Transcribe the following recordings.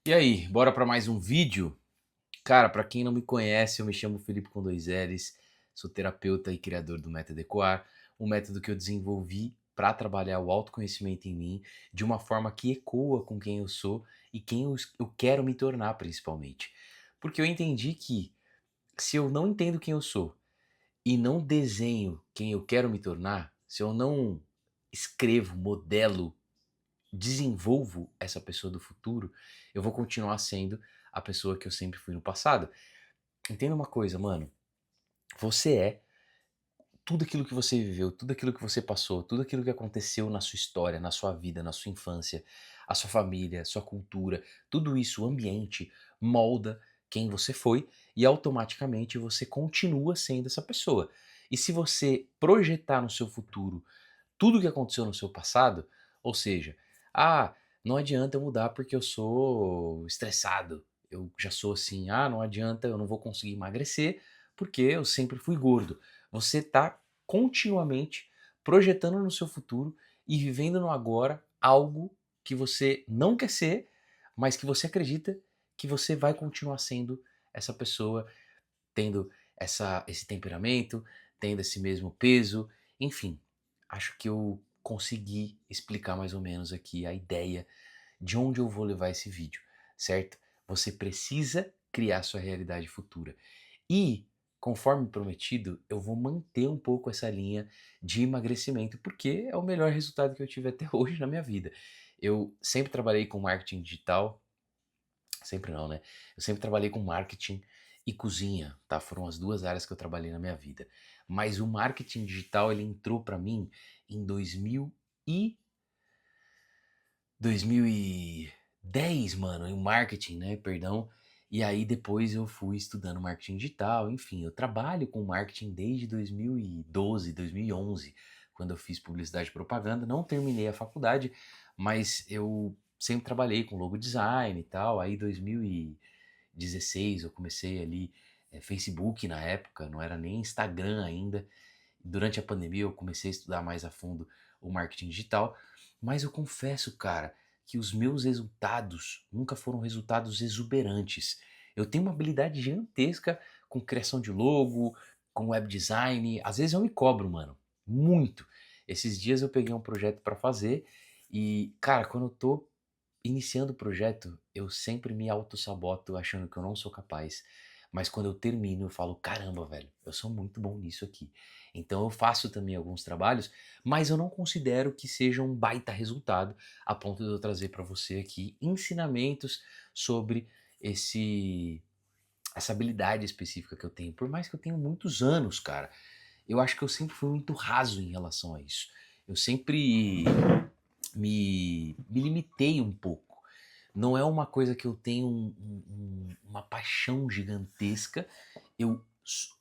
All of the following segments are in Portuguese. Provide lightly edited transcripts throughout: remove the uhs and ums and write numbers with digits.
E aí, bora para mais um vídeo? Cara, para quem não me conhece, eu me chamo Felipe com dois L's, sou terapeuta e criador do Método Ecoar, um método que eu desenvolvi para trabalhar o autoconhecimento em mim de uma forma que ecoa com quem eu sou e quem eu quero me tornar, principalmente. Porque eu entendi que se eu não entendo quem eu sou e não desenho quem eu quero me tornar, se eu não escrevo, modelo, desenvolvo essa pessoa do futuro, eu vou continuar sendo a pessoa que eu sempre fui no passado. Entenda uma coisa, mano. Você é tudo aquilo que você viveu, tudo aquilo que você passou, tudo aquilo que aconteceu na sua história, na sua vida, na sua infância, a sua família, a sua cultura, tudo isso, o ambiente, molda quem você foi e automaticamente você continua sendo essa pessoa. E se você projetar no seu futuro tudo o que aconteceu no seu passado, ou seja, ah, não adianta eu mudar porque eu sou estressado, eu já sou assim, ah, não adianta, eu não vou conseguir emagrecer porque eu sempre fui gordo. Você está continuamente projetando no seu futuro e vivendo no agora algo que você não quer ser, mas que você acredita que você vai continuar sendo essa pessoa, tendo esse temperamento, tendo esse mesmo peso, enfim. Acho que eu consegui explicar mais ou menos aqui a ideia de onde eu vou levar esse vídeo, certo? Você precisa criar sua realidade futura. E, conforme prometido, eu vou manter um pouco essa linha de emagrecimento, porque é o melhor resultado que eu tive até hoje na minha vida. Eu sempre trabalhei com marketing digital, sempre não, né? Eu sempre trabalhei com marketing e cozinha, tá? Foram as duas áreas que eu trabalhei na minha vida. Mas o marketing digital, ele entrou pra mim em 2010, mano, em marketing, né? Perdão. E aí depois eu fui estudando marketing digital, enfim, eu trabalho com marketing desde 2012, 2011, quando eu fiz publicidade e propaganda. Não terminei a faculdade, mas eu sempre trabalhei com logo design e tal. Aí 2016 eu comecei ali, Facebook na época, não era nem Instagram ainda. Durante a pandemia eu comecei a estudar mais a fundo o marketing digital, mas eu confesso, cara, que os meus resultados nunca foram resultados exuberantes. Eu tenho uma habilidade gigantesca com criação de logo, com web design. Às vezes eu me cobro, mano, muito. Esses dias eu peguei um projeto para fazer e, cara, quando eu tô iniciando o projeto, eu sempre me autossaboto achando que eu não sou capaz. Mas quando eu termino, eu falo: caramba, velho, eu sou muito bom nisso aqui. Então eu faço também alguns trabalhos, mas eu não considero que seja um baita resultado a ponto de eu trazer para você aqui ensinamentos sobre esse essa habilidade específica que eu tenho. Por mais que eu tenha muitos anos, cara, eu acho que eu sempre fui muito raso em relação a isso. Eu sempre me limitei um pouco. Não é uma coisa que eu tenho uma paixão gigantesca. Eu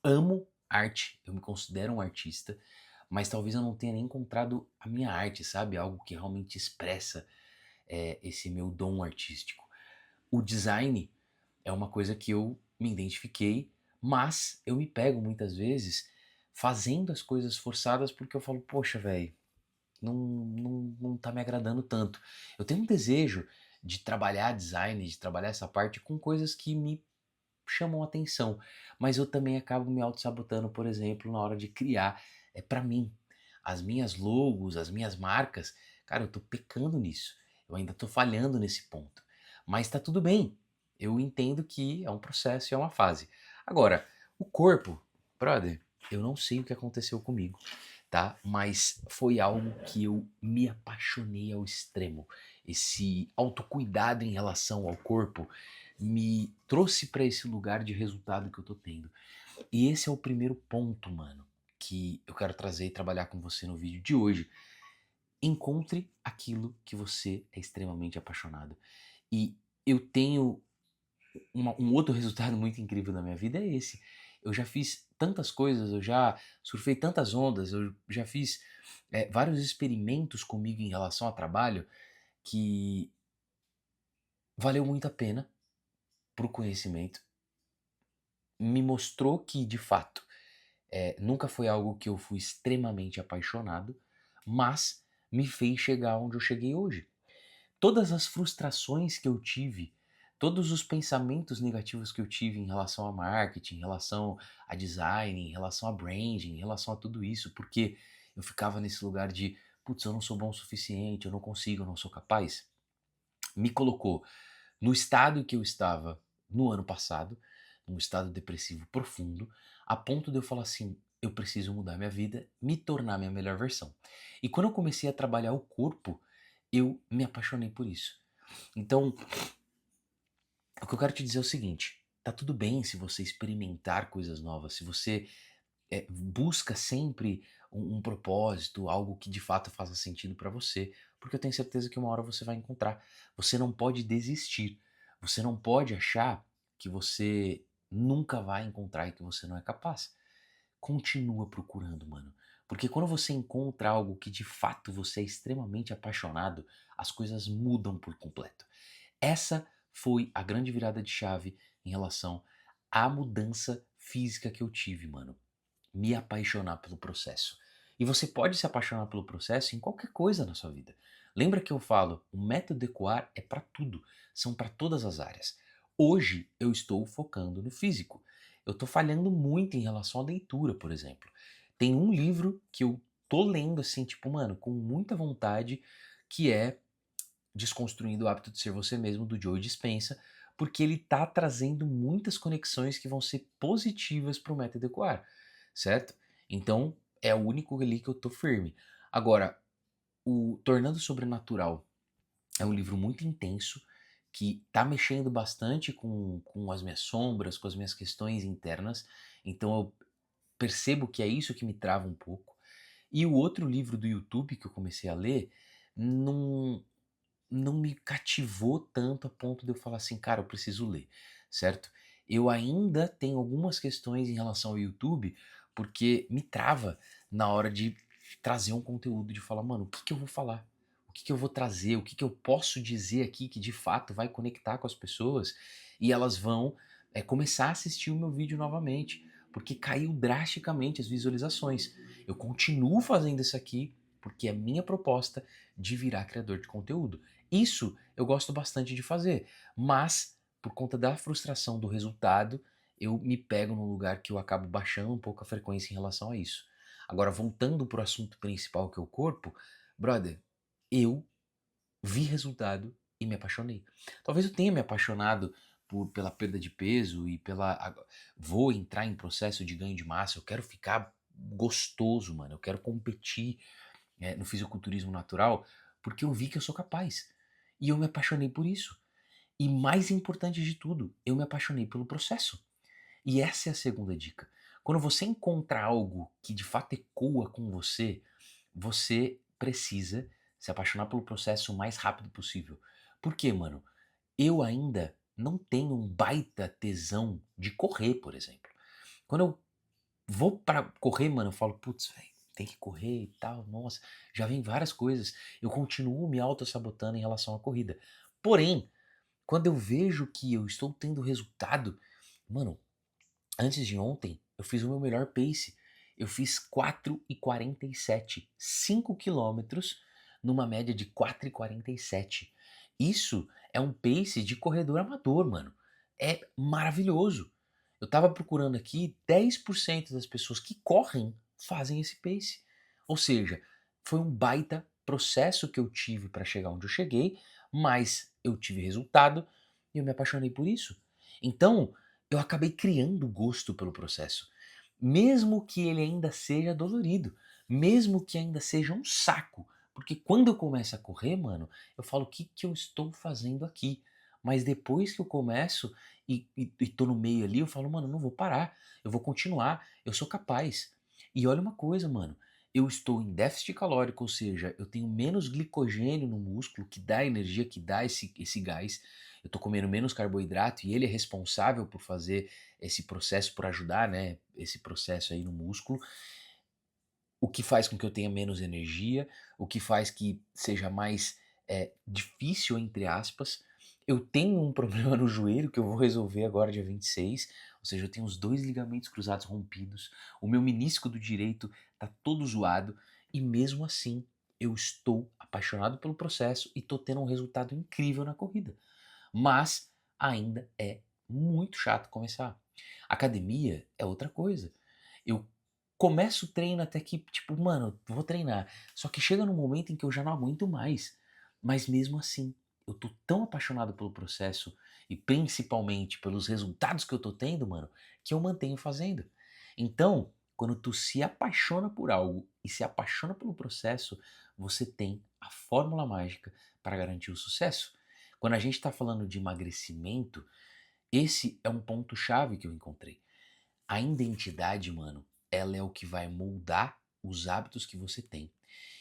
amo arte, eu me considero um artista, mas talvez eu não tenha nem encontrado a minha arte, sabe? Algo que realmente expressa esse meu dom artístico. O design é uma coisa que eu me identifiquei, mas eu me pego muitas vezes fazendo as coisas forçadas porque eu falo, poxa, velho, não tá me agradando tanto. Eu tenho um desejo de trabalhar design, de trabalhar essa parte com coisas que me chamam atenção, mas eu também acabo me auto-sabotando, por exemplo, na hora de criar, para mim, as minhas logos, as minhas marcas, cara, eu tô pecando nisso. Eu ainda tô falhando nesse ponto. Mas tá tudo bem. Eu entendo que é um processo e é uma fase. Agora, o corpo, brother, eu não sei o que aconteceu comigo, tá? Mas foi algo que eu me apaixonei ao extremo. Esse autocuidado em relação ao corpo me trouxe para esse lugar de resultado que eu tô tendo. E esse é o primeiro ponto, mano, que eu quero trazer e trabalhar com você no vídeo de hoje. Encontre aquilo que você é extremamente apaixonado. E eu tenho um outro resultado muito incrível na minha vida é esse. Eu já fiz tantas coisas, eu já surfei tantas ondas, eu já fiz vários experimentos comigo em relação ao trabalho que valeu muito a pena pro conhecimento. Me mostrou que, de fato, nunca foi algo que eu fui extremamente apaixonado, mas me fez chegar onde eu cheguei hoje. Todas as frustrações que eu tive todos os pensamentos negativos que eu tive em relação a marketing, em relação a design, em relação a branding, em relação a tudo isso, porque eu ficava nesse lugar de, putz, eu não sou bom o suficiente, eu não consigo, eu não sou capaz, me colocou no estado que eu estava no ano passado, num estado depressivo profundo, a ponto de eu falar assim: eu preciso mudar minha vida, me tornar minha melhor versão. E quando eu comecei a trabalhar o corpo, eu me apaixonei por isso. Então, o que eu quero te dizer é o seguinte: tá tudo bem se você experimentar coisas novas, se você busca sempre um propósito, algo que de fato faça sentido para você, porque eu tenho certeza que uma hora você vai encontrar. Você não pode desistir. Você não pode achar que você nunca vai encontrar e que você não é capaz. Continua procurando, mano. Porque quando você encontra algo que de fato você é extremamente apaixonado, as coisas mudam por completo. Essa foi a grande virada de chave em relação à mudança física que eu tive, mano. Me apaixonar pelo processo. E você pode se apaixonar pelo processo em qualquer coisa na sua vida. Lembra que eu falo, o método Ecoar é para tudo, são para todas as áreas. Hoje eu estou focando no físico. Eu estou falhando muito em relação à leitura, por exemplo. Tem um livro que eu tô lendo assim, tipo, mano, com muita vontade, que é Desconstruindo o Hábito de Ser Você Mesmo, do Joe Dispenza, porque ele tá trazendo muitas conexões que vão ser positivas para o método Ecoar, certo? Então, é o único ali que eu tô firme. Agora, o Tornando Sobrenatural é um livro muito intenso, que tá mexendo bastante com as minhas sombras, com as minhas questões internas, então eu percebo que é isso que me trava um pouco. E o outro livro do YouTube que eu comecei a ler, não, não me cativou tanto a ponto de eu falar assim, cara, eu preciso ler, certo? Eu ainda tenho algumas questões em relação ao YouTube, porque me trava na hora de trazer um conteúdo, de falar, mano, o que que eu vou falar? O que que eu vou trazer? O que que eu posso dizer aqui que de fato vai conectar com as pessoas e elas vão começar a assistir o meu vídeo novamente, porque caiu drasticamente as visualizações. Eu continuo fazendo isso aqui porque é minha proposta de virar criador de conteúdo. Isso eu gosto bastante de fazer, mas por conta da frustração do resultado, eu me pego num lugar que eu acabo baixando um pouco a frequência em relação a isso. Agora, voltando para o assunto principal que é o corpo, brother, eu vi resultado e me apaixonei. Talvez eu tenha me apaixonado pela perda de peso e vou entrar em processo de ganho de massa, eu quero ficar gostoso, mano, eu quero competir no fisiculturismo natural, porque eu vi que eu sou capaz. E eu me apaixonei por isso. E mais importante de tudo, eu me apaixonei pelo processo. E essa é a segunda dica. Quando você encontra algo que de fato ecoa com você, você precisa se apaixonar pelo processo o mais rápido possível. Por quê, mano? Eu ainda não tenho um baita tesão de correr, por exemplo. Quando eu vou pra correr, mano, eu falo: "Putz, velho, tem que correr e tal, nossa", já vem várias coisas. Eu continuo me autossabotando em relação à corrida. Porém, quando eu vejo que eu estou tendo resultado, mano, antes de ontem eu fiz o meu melhor pace. Eu fiz 4:47, 5 quilômetros numa média de 4:47. Isso é um pace de corredor amador, mano. É maravilhoso. Eu estava procurando aqui, 10% das pessoas que correm fazem esse pace. Ou seja, foi um baita processo que eu tive para chegar onde eu cheguei, mas eu tive resultado e eu me apaixonei por isso. Então, eu acabei criando gosto pelo processo, mesmo que ele ainda seja dolorido, mesmo que ainda seja um saco, porque quando eu começo a correr, mano, eu falo: "O que que eu estou fazendo aqui?". Mas depois que eu começo e tô no meio ali, eu falo: "Mano, eu não vou parar, eu vou continuar, eu sou capaz". E olha uma coisa, mano, eu estou em déficit calórico, ou seja, eu tenho menos glicogênio no músculo, que dá energia, que dá esse gás. Eu tô comendo menos carboidrato e ele é responsável por fazer esse processo, por ajudar, né, esse processo aí no músculo, o que faz com que eu tenha menos energia, o que faz que seja mais difícil, entre aspas. Eu tenho um problema no joelho que eu vou resolver agora dia 26, ou seja, eu tenho os dois ligamentos cruzados rompidos, o meu menisco do direito tá todo zoado e mesmo assim eu estou apaixonado pelo processo e tô tendo um resultado incrível na corrida. Mas ainda é muito chato começar. Academia é outra coisa. Eu começo o treino até que, tipo, mano, vou treinar. Só que chega num momento em que eu já não aguento mais. Mas mesmo assim, eu tô tão apaixonado pelo processo e principalmente pelos resultados que eu tô tendo, mano, que eu mantenho fazendo. Então, quando tu se apaixona por algo e se apaixona pelo processo, você tem a fórmula mágica para garantir o sucesso. Quando a gente está falando de emagrecimento, esse é um ponto chave que eu encontrei. A identidade, mano, ela é o que vai moldar os hábitos que você tem.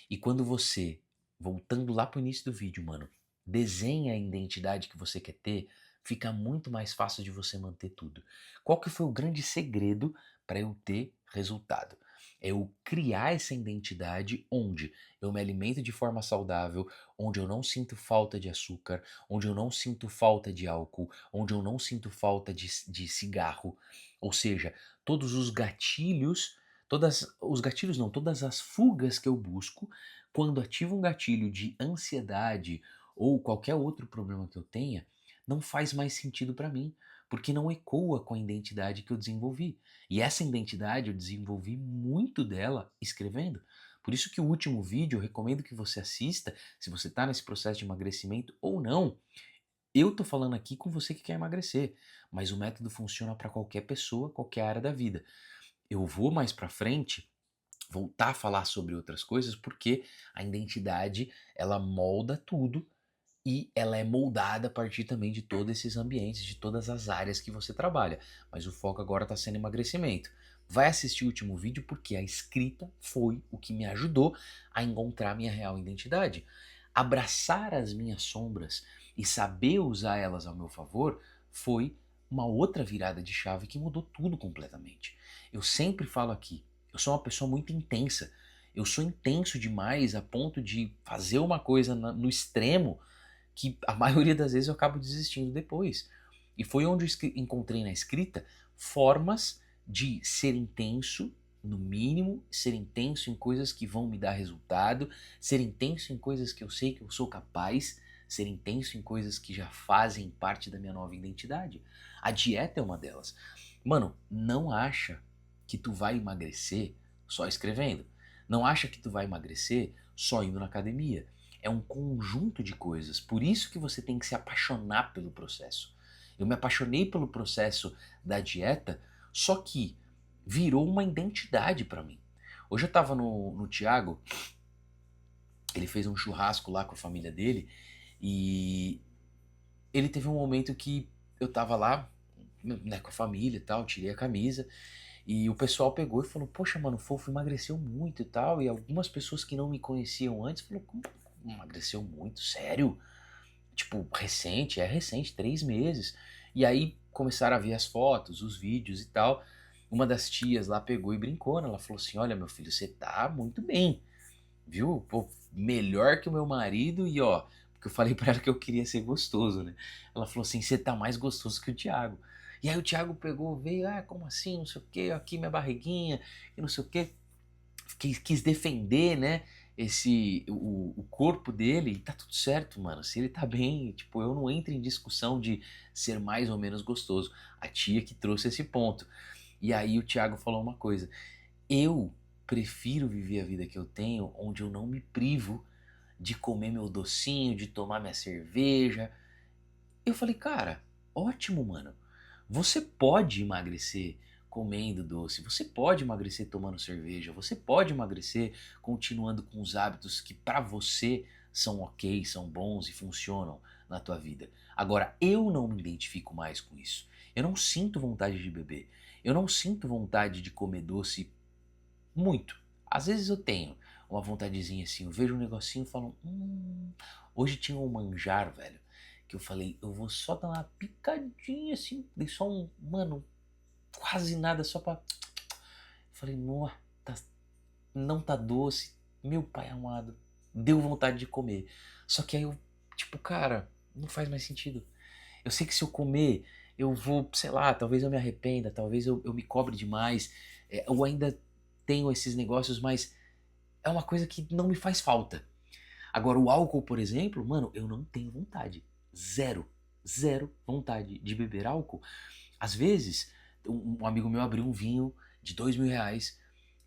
E quando você, voltando lá pro início do vídeo, mano, desenha a identidade que você quer ter, fica muito mais fácil de você manter tudo. Qual que foi o grande segredo para eu ter resultado? É eu criar essa identidade onde eu me alimento de forma saudável, onde eu não sinto falta de açúcar, onde eu não sinto falta de álcool, onde eu não sinto falta de cigarro. Ou seja, todos os gatilhos, todas as fugas que eu busco quando ativo um gatilho de ansiedade ou qualquer outro problema que eu tenha, não faz mais sentido para mim, porque não ecoa com a identidade que eu desenvolvi. E essa identidade eu desenvolvi muito dela escrevendo. Por isso que o último vídeo eu recomendo que você assista, se você está nesse processo de emagrecimento ou não. Eu tô falando aqui com você que quer emagrecer, mas o método funciona para qualquer pessoa, qualquer área da vida. Eu vou mais para frente voltar a falar sobre outras coisas, porque a identidade ela molda tudo e ela é moldada a partir também de todos esses ambientes, de todas as áreas que você trabalha. Mas o foco agora está sendo emagrecimento. Vai assistir o último vídeo porque a escrita foi o que me ajudou a encontrar minha real identidade. Abraçar as minhas sombras e saber usar elas ao meu favor foi uma outra virada de chave que mudou tudo completamente. Eu sempre falo aqui, eu sou uma pessoa muito intensa. Eu sou intenso demais a ponto de fazer uma coisa no extremo que a maioria das vezes eu acabo desistindo depois. E foi onde eu encontrei na escrita formas de ser intenso, no mínimo, ser intenso em coisas que vão me dar resultado, ser intenso em coisas que eu sei que eu sou capaz, ser intenso em coisas que já fazem parte da minha nova identidade. A dieta é uma delas. Mano, não acha que tu vai emagrecer só escrevendo. Não acha que tu vai emagrecer só indo na academia. É um conjunto de coisas. Por isso que você tem que se apaixonar pelo processo. Eu me apaixonei pelo processo da dieta, só que virou uma identidade para mim. Hoje eu tava no Thiago, ele fez um churrasco lá com a família dele e ele teve um momento que eu tava lá, né, com a família e tal, tirei a camisa e o pessoal pegou e falou: Poxa, mano, o Fofo emagreceu muito e tal. E algumas pessoas que não me conheciam antes falaram: Como emagreceu muito? Sério? Tipo, recente? É recente, 3 meses. E aí começaram a ver as fotos, os vídeos e tal. Uma das tias lá pegou e brincou, né? Ela falou assim: Olha, meu filho, você tá muito bem, viu? Pô, melhor que o meu marido e ó. Porque eu falei pra ela que eu queria ser gostoso, né? Ela falou assim: Você tá mais gostoso que o Thiago. E aí o Thiago pegou, veio, como assim, não sei o que, aqui minha barriguinha, e não sei o que. Quis defender, né, o corpo dele, e tá tudo certo, mano. Se ele tá bem, tipo, eu não entro em discussão de ser mais ou menos gostoso. A tia que trouxe esse ponto. E aí o Thiago falou uma coisa: eu prefiro viver a vida que eu tenho, onde eu não me privo de comer meu docinho, de tomar minha cerveja. Eu falei, cara, ótimo, mano. Você pode emagrecer comendo doce, você pode emagrecer tomando cerveja, você pode emagrecer continuando com os hábitos que pra você são ok, são bons e funcionam na tua vida. Agora, eu não me identifico mais com isso. Eu não sinto vontade de beber. Eu não sinto vontade de comer doce muito. Às vezes eu tenho uma vontadezinha assim, eu vejo um negocinho e falo, hoje tinha um manjar, velho, que eu falei, eu vou só dar uma picadinha assim, dei só mano, quase nada, só pra... Falei, nossa, não tá doce, meu pai amado, deu vontade de comer. Só que aí eu, tipo, cara, não faz mais sentido. Eu sei que se eu comer, eu vou, sei lá, talvez eu me arrependa, talvez eu me cobre demais, eu ainda tenho esses negócios, mas é uma coisa que não me faz falta. Agora, o álcool, por exemplo, mano, eu não tenho vontade. Zero. zero vontade de beber álcool. Às vezes, um amigo meu abriu um vinho de R$ 2.000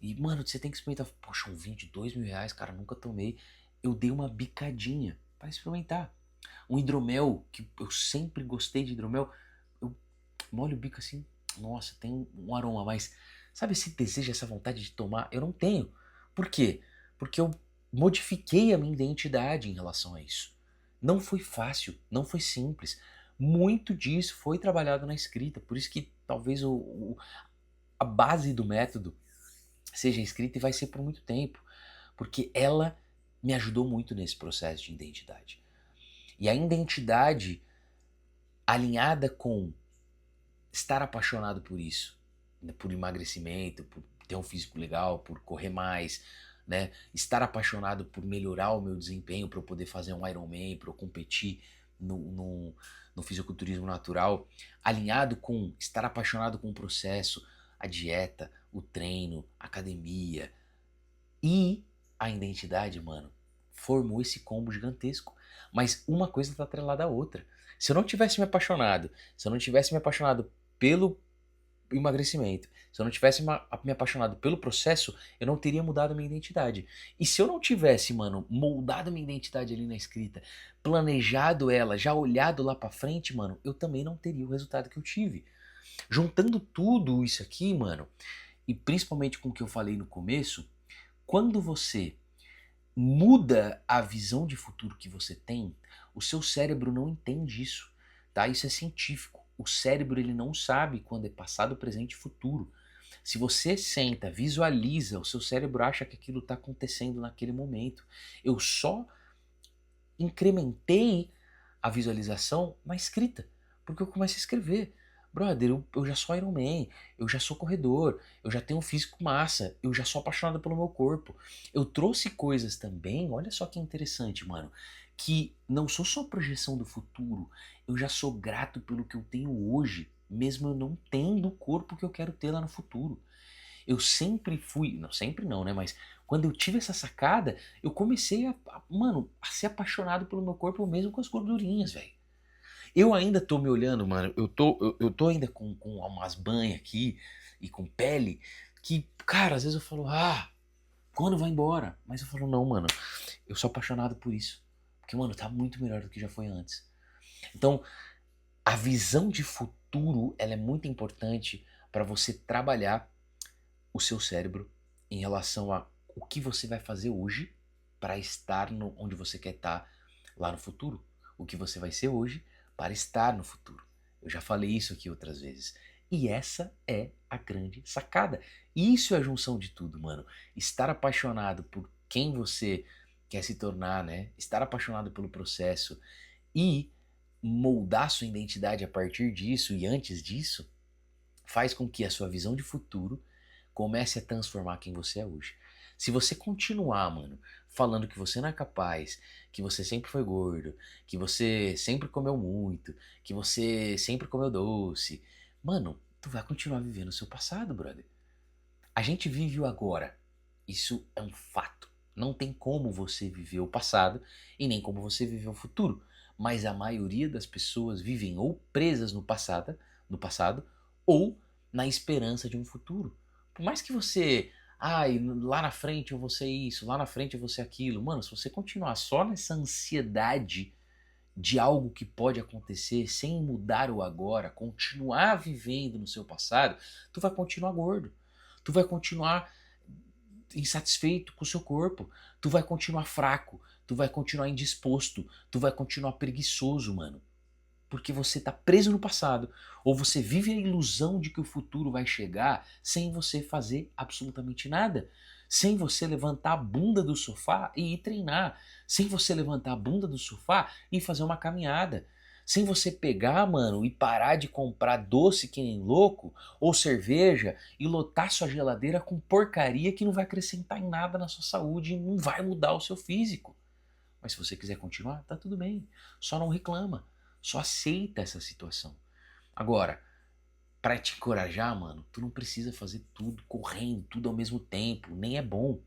e, mano, você tem que experimentar. Poxa, um vinho de R$ 2.000, cara, nunca tomei. Eu dei uma bicadinha para experimentar. Um hidromel, que eu sempre gostei de hidromel, eu molho o bico assim, nossa, tem um aroma, mas sabe esse desejo, essa vontade de tomar? Eu não tenho. Por quê? Porque eu modifiquei a minha identidade em relação a isso. Não foi fácil, não foi simples. Muito disso foi trabalhado na escrita, por isso que talvez a base do método seja escrita e vai ser por muito tempo, porque ela me ajudou muito nesse processo de identidade. E a identidade alinhada com estar apaixonado por isso, né, por emagrecimento, por ter um físico legal, por correr mais, né? Estar apaixonado por melhorar o meu desempenho para eu poder fazer um Ironman, para eu competir no fisiculturismo natural, alinhado com estar apaixonado com o processo, a dieta, o treino, a academia e a identidade, mano, formou esse combo gigantesco. Mas uma coisa tá atrelada à outra. Se eu não tivesse me apaixonado, se eu não tivesse me apaixonado pelo emagrecimento, se eu não tivesse me apaixonado pelo processo, eu não teria mudado a minha identidade. E se eu não tivesse, mano, moldado a minha identidade ali na escrita, planejado ela, já olhado lá pra frente, mano, eu também não teria o resultado que eu tive. Juntando tudo isso aqui, mano, e principalmente com o que eu falei no começo, quando você muda a visão de futuro que você tem, o seu cérebro não entende isso, tá? Isso é científico. O cérebro ele não sabe quando é passado, presente e futuro. Se você senta, visualiza, o seu cérebro acha que aquilo está acontecendo naquele momento. Eu só incrementei a visualização na escrita, porque eu começo a escrever. Brother, eu já sou Iron Man, eu já sou corredor, eu já tenho um físico massa, eu já sou apaixonado pelo meu corpo. Eu trouxe coisas também, olha só que interessante, mano, que não sou só projeção do futuro, eu já sou grato pelo que eu tenho hoje, mesmo eu não tendo o corpo que eu quero ter lá no futuro. Eu sempre fui, não sempre não, né, mas quando eu tive essa sacada, eu comecei mano, a ser apaixonado pelo meu corpo mesmo com as gordurinhas, velho. Eu ainda tô me olhando, mano. Eu tô ainda com umas banhas aqui e com pele que, cara, às vezes eu falo, quando vai embora? Mas eu falo, não, mano, eu sou apaixonado por isso. Porque, mano, tá muito melhor do que já foi antes. Então, a visão de futuro, ela é muito importante para você trabalhar o seu cérebro em relação a o que você vai fazer hoje para estar onde você quer estar lá no futuro. O que você vai ser hoje para estar no futuro. Eu já falei isso aqui outras vezes. E essa é a grande sacada. Isso é a junção de tudo, mano. Estar apaixonado por quem você quer se tornar, né? Estar apaixonado pelo processo e moldar sua identidade a partir disso e antes disso faz com que a sua visão de futuro comece a transformar quem você é hoje. Se você continuar, mano, falando que você não é capaz, que você sempre foi gordo, que você sempre comeu muito, que você sempre comeu doce, mano, tu vai continuar vivendo o seu passado, brother. A gente vive o agora. Isso é um fato. Não tem como você viver o passado e nem como você viver o futuro. Mas a maioria das pessoas vivem ou presas no passado ou na esperança de um futuro. Por mais que você, lá na frente eu vou ser isso, lá na frente eu vou ser aquilo. Mano, se você continuar só nessa ansiedade de algo que pode acontecer sem mudar o agora, continuar vivendo no seu passado, tu vai continuar gordo. Tu vai continuar insatisfeito com o seu corpo. Tu vai continuar fraco. Tu vai continuar indisposto. Tu vai continuar preguiçoso, mano. Porque você tá preso no passado. Ou você vive a ilusão de que o futuro vai chegar sem você fazer absolutamente nada. Sem você levantar a bunda do sofá e ir treinar. Sem você levantar a bunda do sofá e fazer uma caminhada. Sem você pegar, mano, e parar de comprar doce que nem louco, ou cerveja, e lotar sua geladeira com porcaria que não vai acrescentar em nada na sua saúde e não vai mudar o seu físico. Mas se você quiser continuar, tá tudo bem. Só não reclama. Só aceita essa situação. Agora, pra te encorajar, mano, tu não precisa fazer tudo correndo, tudo ao mesmo tempo. Nem é bom.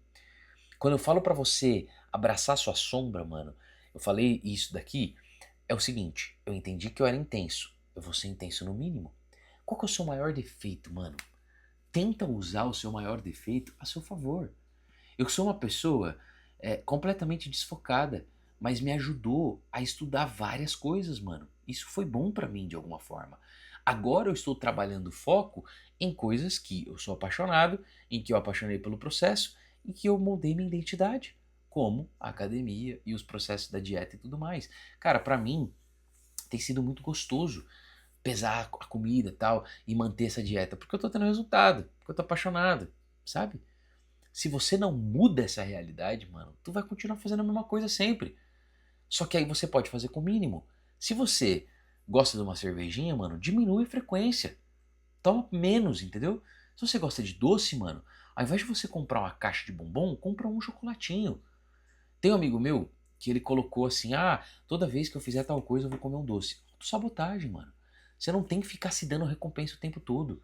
Quando eu falo pra você abraçar sua sombra, mano, eu falei isso daqui. é o seguinte, eu entendi que eu era intenso, eu vou ser intenso no mínimo. Qual que é o seu maior defeito, mano? Tenta usar o seu maior defeito a seu favor. Eu sou uma pessoa completamente desfocada, mas me ajudou a estudar várias coisas, mano. Isso foi bom pra mim de alguma forma. Agora eu estou trabalhando foco em coisas que eu sou apaixonado, em que eu apaixonei pelo processo e que eu moldei minha identidade, como a academia e os processos da dieta e tudo mais. Cara, pra mim tem sido muito gostoso pesar a comida e tal e manter essa dieta, porque eu tô tendo resultado, porque eu tô apaixonado, sabe? Se você não muda essa realidade, mano, tu vai continuar fazendo a mesma coisa sempre. Só que aí você pode fazer com o mínimo. Se você gosta de uma cervejinha, mano, diminui a frequência. Toma menos, entendeu? Se você gosta de doce, mano, ao invés de você comprar uma caixa de bombom, compra um chocolatinho. Tem um amigo meu que ele colocou assim: ah, toda vez que eu fizer tal coisa eu vou comer um doce. Sabotagem, mano. Você não tem que ficar se dando recompensa o tempo todo.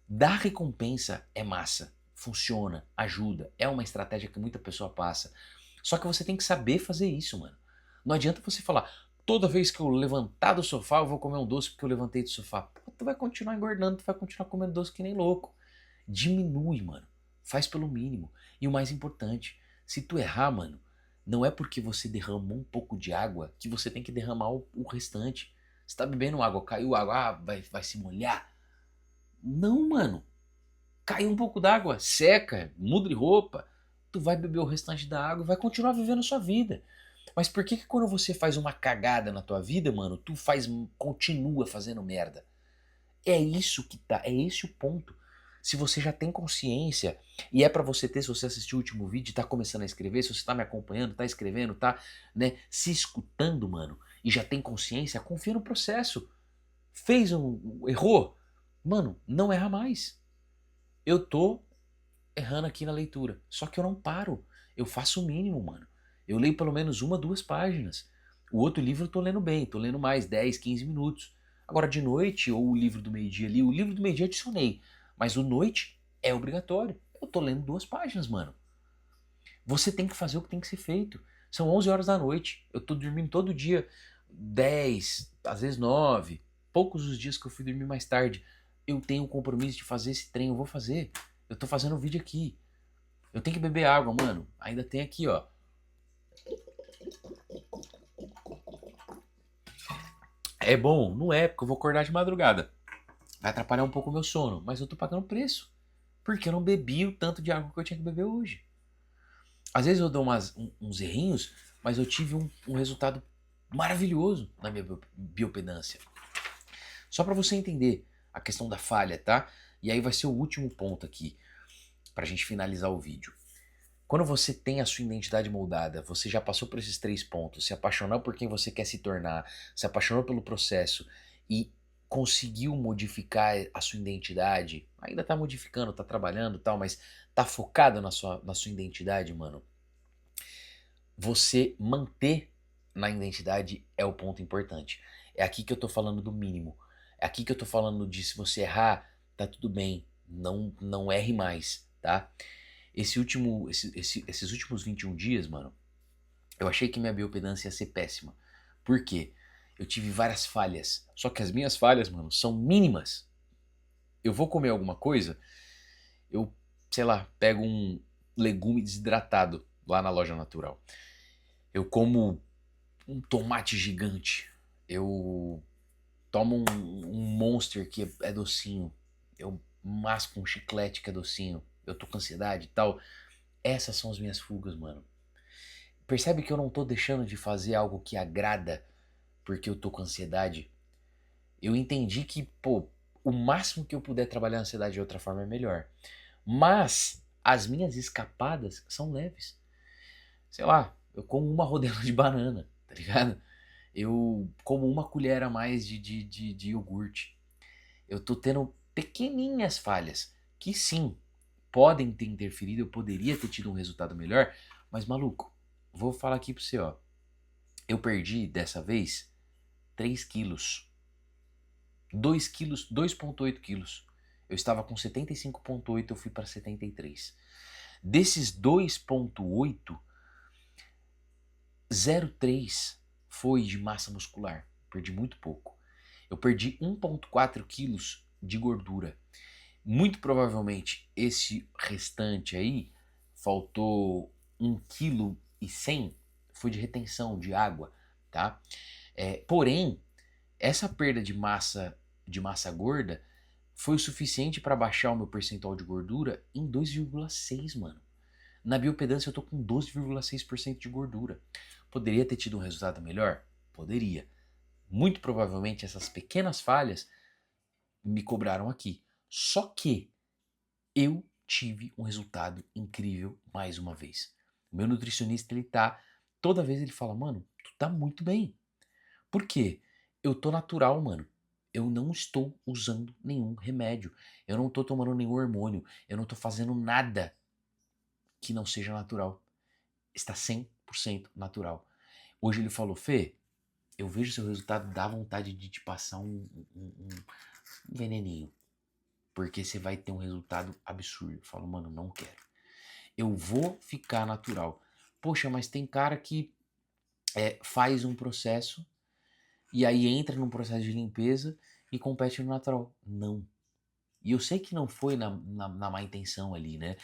Dar recompensa é massa, funciona, ajuda, é uma estratégia que muita pessoa passa. Só que você tem que saber fazer isso, mano. Não adianta você falar, toda vez que eu levantar do sofá eu vou comer um doce porque eu levantei do sofá. Pô, tu vai continuar engordando, tu vai continuar comendo doce que nem louco. Diminui, mano. Faz pelo mínimo. E o mais importante, se tu errar, mano, não é porque você derramou um pouco de água que você tem que derramar o restante. Você tá bebendo água, caiu água, vai se molhar. Não, mano. Caiu um pouco d'água, seca, muda de roupa. Tu vai beber o restante da água e vai continuar vivendo a sua vida. Mas por que quando você faz uma cagada na tua vida, mano, tu continua fazendo merda? É isso que tá, é esse o ponto. Se você já tem consciência, e é pra você ter, se você assistiu o último vídeo, tá começando a escrever, se você tá me acompanhando, tá escrevendo, tá, né, se escutando, mano, e já tem consciência, confia no processo. Errou? Mano, não erra mais. Eu tô errando aqui na leitura. Só que eu não paro. Eu faço o mínimo, mano. Eu leio pelo menos uma, duas páginas. O outro livro eu tô lendo bem, tô lendo mais 10, 15 minutos. Agora de noite, ou o livro do meio-dia ali, o livro do meio-dia adicionei. Mas o noite é obrigatório. Eu tô lendo duas páginas, mano. Você tem que fazer o que tem que ser feito. São 11 horas da noite. Eu tô dormindo todo dia 10, às vezes 9. Poucos os dias que eu fui dormir mais tarde. Eu tenho o compromisso de fazer esse trem, eu vou fazer. Eu tô fazendo um vídeo aqui. Eu tenho que beber água, mano. Ainda tem aqui, ó. É bom? Não é, porque eu vou acordar de madrugada. Vai atrapalhar um pouco o meu sono, mas eu tô pagando preço. Porque eu não bebi o tanto de água que eu tinha que beber hoje. Às vezes eu dou uns errinhos, mas eu tive um resultado maravilhoso na minha biopedância. Só para você entender a questão da falha, tá? E aí vai ser o último ponto aqui, pra gente finalizar o vídeo. Quando você tem a sua identidade moldada, você já passou por esses 3 pontos, se apaixonou por quem você quer se tornar, se apaixonou pelo processo e conseguiu modificar a sua identidade, ainda tá modificando, tá trabalhando e tal, mas tá focado na sua identidade, mano. Você manter na identidade é o ponto importante. É aqui que eu tô falando do mínimo. É aqui que eu tô falando de se você errar, tá tudo bem. Não erre mais, tá? Esses últimos 21 dias, mano, eu achei que minha biopedância ia ser péssima. Por quê? Eu tive várias falhas. Só que as minhas falhas, mano, são mínimas. Eu vou comer alguma coisa, eu, sei lá, pego um legume desidratado lá na loja natural. Eu como um tomate gigante. Eu tomo um Monster que é docinho. Eu masco um chiclete que é docinho. Eu tô com ansiedade e tal. Essas são as minhas fugas, mano. Percebe que eu não tô deixando de fazer algo que agrada porque eu tô com ansiedade? Eu entendi que, pô, o máximo que eu puder trabalhar a ansiedade de outra forma é melhor. Mas as minhas escapadas são leves. Sei lá, eu como uma rodela de banana, tá ligado? Eu como uma colher a mais de iogurte. Eu tô tendo pequeninhas falhas que sim, podem ter interferido, eu poderia ter tido um resultado melhor, mas maluco, vou falar aqui pra você, ó. Eu perdi dessa vez 3 quilos. 2 quilos, 2,8 quilos. Eu estava com 75,8, eu fui para 73. Desses 2,8, 0,3 foi de massa muscular. Perdi muito pouco. Eu perdi 1,4 quilos de gordura. Muito provavelmente esse restante aí, faltou 1,1 kg, foi de retenção de água, tá? Porém, essa perda de massa gorda foi o suficiente para baixar o meu percentual de gordura em 2,6, mano. Na biopedância eu tô com 12,6% de gordura. Poderia ter tido um resultado melhor? Poderia. Muito provavelmente essas pequenas falhas me cobraram aqui. Só que eu tive um resultado incrível mais uma vez. O meu nutricionista, toda vez ele fala, mano, tu tá muito bem. Por quê? Eu tô natural, mano. Eu não estou usando nenhum remédio. Eu não tô tomando nenhum hormônio. Eu não tô fazendo nada que não seja natural. Está 100% natural. Hoje ele falou, Fê, eu vejo seu resultado, dá vontade de te passar um veneninho. Porque você vai ter um resultado absurdo. Eu falo, mano, não quero. Eu vou ficar natural. Poxa, mas tem cara que faz um processo e aí entra num processo de limpeza e compete no natural. Não. E eu sei que não foi na má intenção ali, né?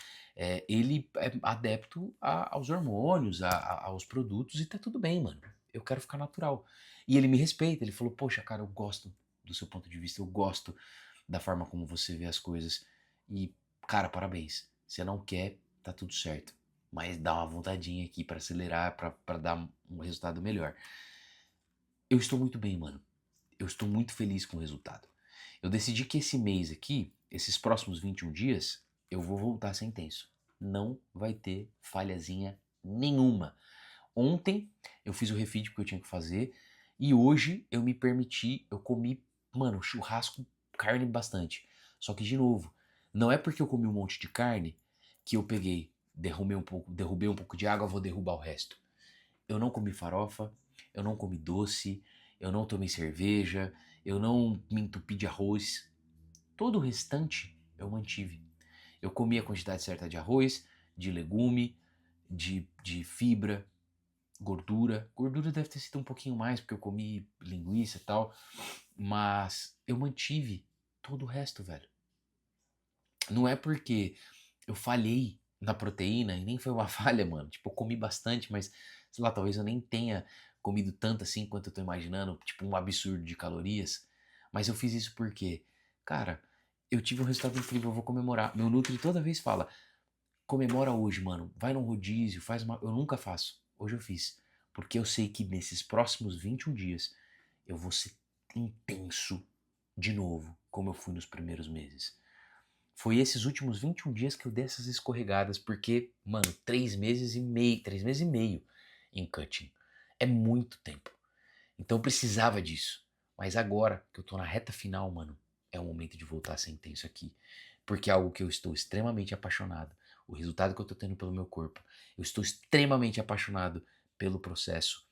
Ele é adepto aos hormônios, aos produtos e tá tudo bem, mano. Eu quero ficar natural. E ele me respeita, ele falou, poxa, cara, eu gosto do seu ponto de vista, eu gosto da forma como você vê as coisas. E, cara, parabéns. Você não quer, tá tudo certo. Mas dá uma vontadinha aqui pra acelerar, pra dar um resultado melhor. Eu estou muito bem, mano. Eu estou muito feliz com o resultado. Eu decidi que esse mês aqui, esses próximos 21 dias, eu vou voltar a ser intenso. Não vai ter falhazinha nenhuma. Ontem eu fiz o refeed que eu tinha que fazer e hoje eu me permiti, eu comi, mano, churrasco, carne bastante. Só que de novo, não é porque eu comi um monte de carne que eu peguei, derrubei um pouco de água, vou derrubar o resto. Eu não comi farofa, eu não comi doce, eu não tomei cerveja, eu não me entupi de arroz. Todo o restante eu mantive. Eu comi a quantidade certa de arroz, de legume, de fibra, gordura. Gordura deve ter sido um pouquinho mais, porque eu comi linguiça e tal. Mas eu mantive todo o resto, velho. Não é porque eu falhei na proteína, e nem foi uma falha, mano. Tipo, eu comi bastante, mas, sei lá, talvez eu nem tenha comido tanto assim quanto eu tô imaginando, tipo, um absurdo de calorias. Mas eu fiz isso porque, cara, eu tive um resultado incrível, eu vou comemorar. Meu Nutri toda vez fala, comemora hoje, mano. Vai num rodízio, faz uma. Eu nunca faço. Hoje eu fiz. Porque eu sei que nesses próximos 21 dias eu vou ser intenso de novo, como eu fui nos primeiros meses. Foi esses últimos 21 dias que eu dei essas escorregadas, porque, mano, 3 meses e meio em cutting. É muito tempo. Então eu precisava disso. Mas agora que eu tô na reta final, mano, é o momento de voltar a ser intenso aqui. Porque é algo que eu estou extremamente apaixonado. O resultado que eu tô tendo pelo meu corpo. Eu estou extremamente apaixonado pelo processo.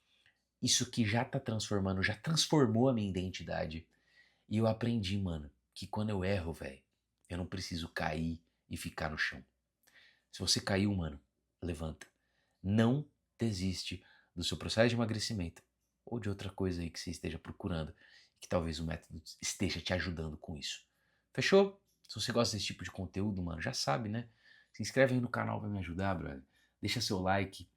Isso que já tá transformando, já transformou a minha identidade. E eu aprendi, mano, que quando eu erro, velho, eu não preciso cair e ficar no chão. Se você caiu, mano, levanta. Não desiste do seu processo de emagrecimento ou de outra coisa aí que você esteja procurando, que talvez o método esteja te ajudando com isso. Fechou? Se você gosta desse tipo de conteúdo, mano, já sabe, né? Se inscreve aí no canal pra me ajudar, brother. Deixa seu like,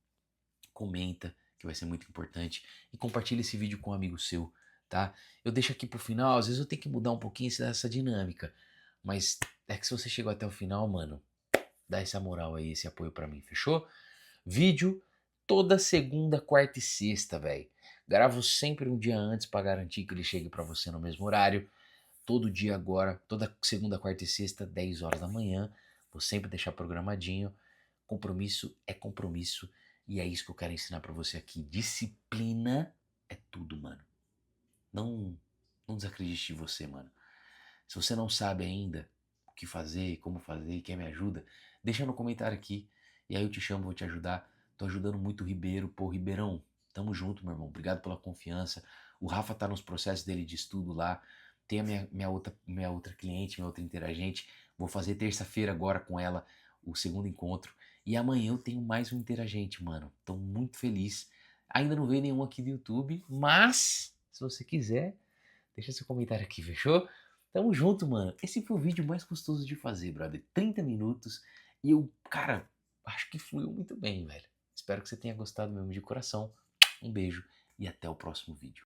comenta, que vai ser muito importante, e compartilha esse vídeo com um amigo seu, tá? Eu deixo aqui pro final, às vezes eu tenho que mudar um pouquinho essa dinâmica, mas é que se você chegou até o final, mano, dá essa moral aí, esse apoio pra mim, fechou? Vídeo toda segunda, quarta e sexta, velho. Gravo sempre um dia antes pra garantir que ele chegue pra você no mesmo horário. Todo dia agora, toda segunda, quarta e sexta, 10 horas da manhã. Vou sempre deixar programadinho. Compromisso é compromisso. E é isso que eu quero ensinar pra você aqui. Disciplina é tudo, mano. Não, não desacredite de você, mano. Se você não sabe ainda o que fazer, como fazer, quer me ajuda, deixa no comentário aqui. E aí eu te chamo, vou te ajudar. Tô ajudando muito o Ribeiro. Pô, Ribeirão, tamo junto, meu irmão. Obrigado pela confiança. O Rafa tá nos processos dele de estudo lá. Tem a minha outra cliente, minha outra interagente. Vou fazer terça-feira agora com ela o segundo encontro. E amanhã eu tenho mais um interagente, mano. Tô muito feliz. Ainda não veio nenhum aqui do YouTube, mas se você quiser, deixa seu comentário aqui, fechou? Tamo junto, mano. Esse foi o vídeo mais gostoso de fazer, brother. 30 minutos e eu, cara, acho que fluiu muito bem, velho. Espero que você tenha gostado mesmo de coração. Um beijo e até o próximo vídeo.